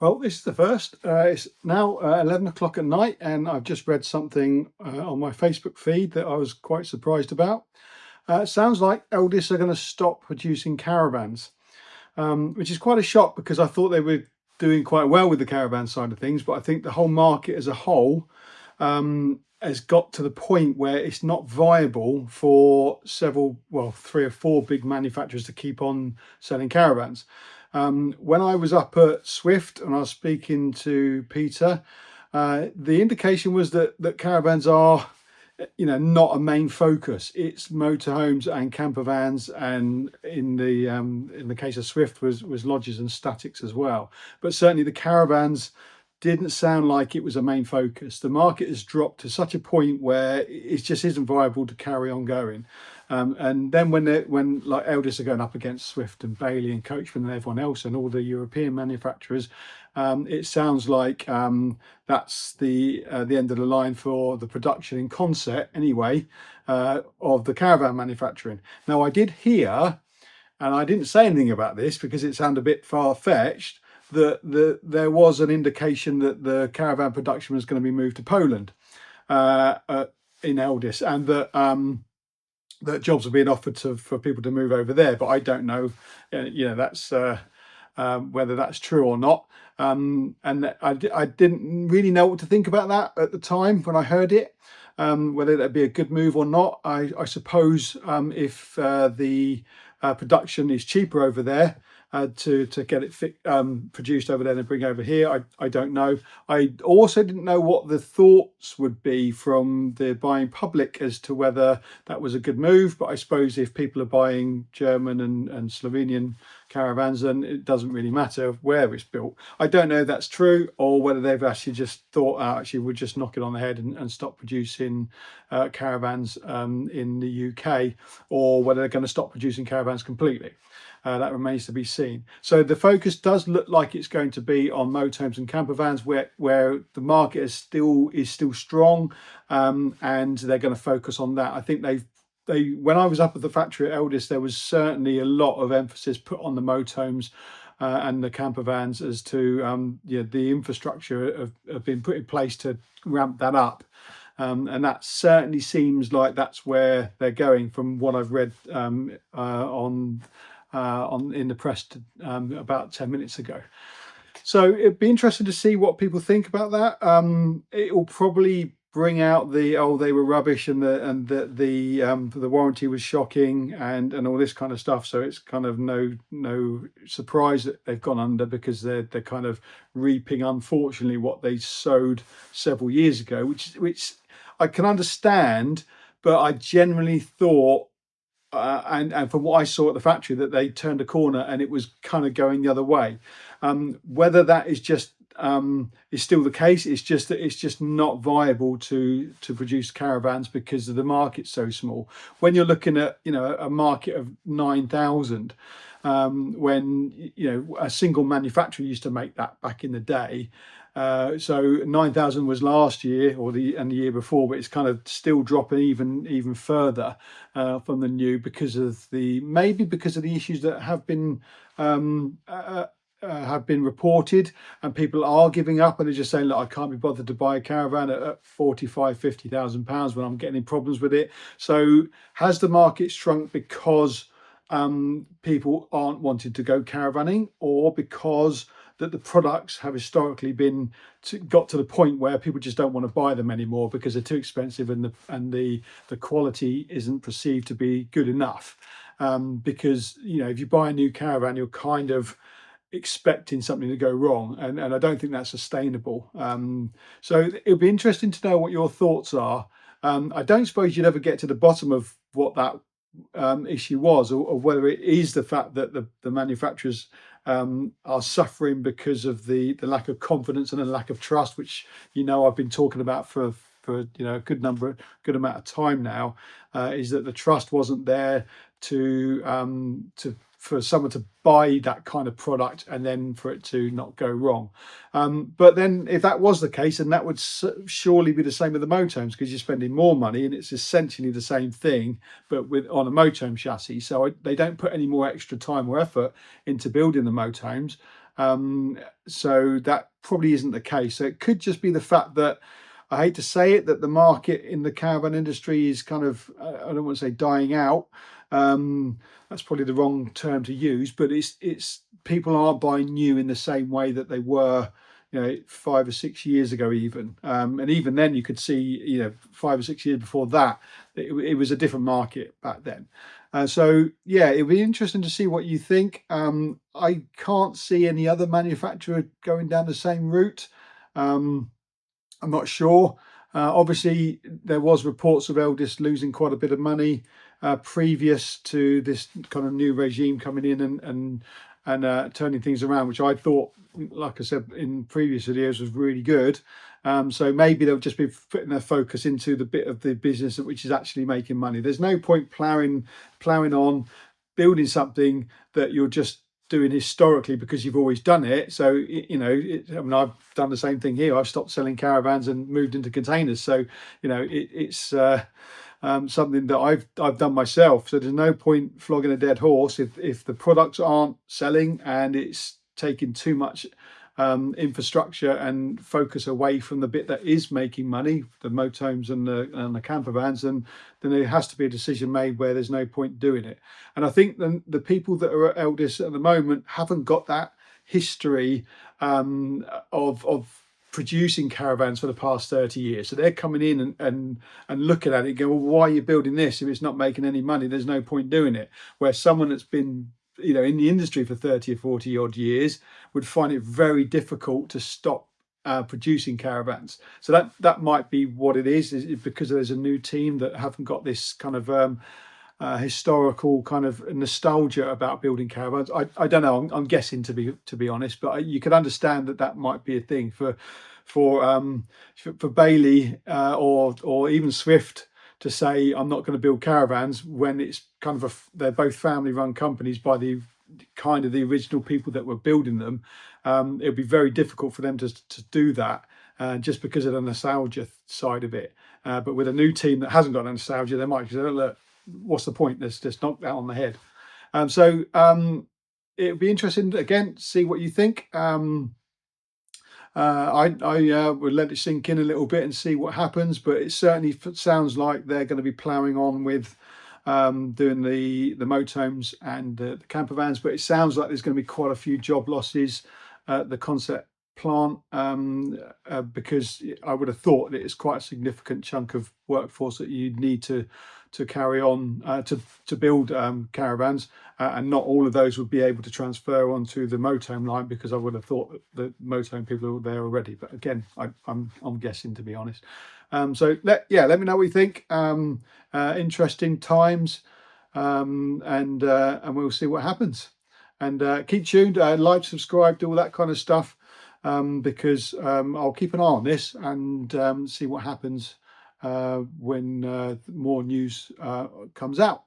Well, this is the first. It's now 11 o'clock at night, and I've just read something on my Facebook feed that I was quite surprised about. It sounds like Elddis are going to stop producing caravans, which is quite a shock because I thought they were doing quite well with the caravan side of things. But I think the whole market as a whole has got to the point where it's not viable for several, well, three or four big manufacturers to keep on selling caravans. When I was up at Swift and I was speaking to Peter, the indication was that caravans are, not a main focus. It's motorhomes and campervans, and in the case of Swift was lodges and statics as well. But certainly the caravans didn't sound like it was a main focus. The market has dropped to such a point where it just isn't viable to carry on going. And then when like Elddis are going up against Swift and Bailey and Coachman and everyone else and all the European manufacturers, it sounds like that's the end of the line for the production in Consett anyway, of the caravan manufacturing. Now I did hear, and I didn't say anything about this because it sounded a bit far-fetched, that there was an indication that the caravan production was going to be moved to Poland in Elddis, and that jobs are being offered for people to move over there. But I don't know, that's whether that's true or not. And I didn't really know what to think about that at the time when I heard it. Whether that'd be a good move or not. I suppose if the production is cheaper over there, to get it produced over there and bring over here, I don't know. I also didn't know what the thoughts would be from the buying public as to whether that was a good move. But I suppose if people are buying German and Slovenian caravans, then it doesn't really matter where it's built. I don't know if that's true or whether they've actually just thought, actually we'll just knock it on the head and stop producing caravans in the UK, or whether they're going to stop producing caravans completely. That remains to be seen. So the focus does look like it's going to be on motorhomes and campervans, where the market is still strong, and they're going to focus on that. I think when I was up at the factory at Elddis, there was certainly a lot of emphasis put on the motorhomes and the campervans as to the infrastructure have been put in place to ramp that up. And that certainly seems like that's where they're going from what I've read in the press about 10 minutes ago. So it'd be interesting to see what people think about that. It will probably bring out they were rubbish and the warranty was shocking and all this kind of stuff. So it's kind of no surprise that they've gone under, because they're kind of reaping, unfortunately, what they sowed several years ago, which I can understand, but I genuinely thought, and from what I saw at the factory, that they turned a corner and it was kind of going the other way. Whether that is just is still the case, it's just that it's just not viable to produce caravans because the market's so small. When you're looking at a market of 9,000, when a single manufacturer used to make that back in the day. So 9,000 was last year and the year before, but it's kind of still dropping even further from the new because of the issues that have been reported, and people are giving up and they're just saying, look, I can't be bothered to buy a caravan at 45,000-50,000 pounds when I'm getting problems with it. So has the market shrunk because people aren't wanting to go caravanning, or because that the products have historically got to the point where people just don't want to buy them anymore because they're too expensive and the quality isn't perceived to be good enough? Because if you buy a new caravan, you're kind of expecting something to go wrong, and I don't think that's sustainable. So it'll be interesting to know what your thoughts are. I don't suppose you'd ever get to the bottom of what that issue was, or whether it is the fact that the manufacturers are suffering because of the lack of confidence and the lack of trust, which I've been talking about for a good amount of time now, is that the trust wasn't there for someone to buy that kind of product and then for it to not go wrong. But then if that was the case, then that would surely be the same with the motorhomes, because you're spending more money and it's essentially the same thing, but on a motorhome chassis. So they don't put any more extra time or effort into building the motorhomes. So that probably isn't the case. So it could just be the fact that, I hate to say it, that the market in the caravan industry is kind of, I don't want to say dying out. That's probably the wrong term to use, but it's people aren't buying new in the same way that they were, 5 or 6 years ago even. And even then you could see, 5 or 6 years before that, it was a different market back then. So yeah, it'll be interesting to see what you think. I can't see any other manufacturer going down the same route. I'm not sure. Obviously, there was reports of Elddis losing quite a bit of money previous to this kind of new regime coming in and turning things around, which I thought, like I said in previous videos, was really good. So maybe they'll just be putting their focus into the bit of the business which is actually making money. There's no point ploughing on, building something that you're just doing historically because you've always done it. So I mean, I've done the same thing here. I've stopped selling caravans and moved into containers. So it's something that I've done myself. So there's no point flogging a dead horse if the products aren't selling and it's taking too much infrastructure and focus away from the bit that is making money, the motorhomes and the campervans, and then there has to be a decision made where there's no point doing it. And I think the people that are at Elddis at the moment haven't got that history of producing caravans for the past 30 years. So they're coming in and looking at it and go, well, why are you building this if it's not making any money? There's no point doing it. Where someone that's been in the industry for 30 or 40 odd years would find it very difficult to stop producing caravans. So that might be what it is because there's a new team that haven't got this kind of historical kind of nostalgia about building caravans. I don't know. I'm guessing to be honest, but you could understand that might be a thing for Bailey or even Swift to say I'm not going to build caravans when it's kind of they're both family run companies by the kind of the original people that were building them. It would be very difficult for them to do that just because of the nostalgia side of it. But with a new team that hasn't got nostalgia, they might say, look, what's the point? Let's just knock that on the head. So it would be interesting again to see what you think. I would let it sink in a little bit and see what happens, but it certainly sounds like they're going to be ploughing on with doing the motorhomes and the campervans, but it sounds like there's going to be quite a few job losses at the Consett plant because I would have thought that it's quite a significant chunk of workforce that you need to carry on to build caravans, and not all of those would be able to transfer onto the motorhome line because I would have thought that the motorhome people are there already. But again, I'm guessing, to be honest. So let me know what you think. Interesting times, and we'll see what happens. And keep tuned, like, subscribe, do all that kind of stuff, because I'll keep an eye on this and see what happens when more news comes out.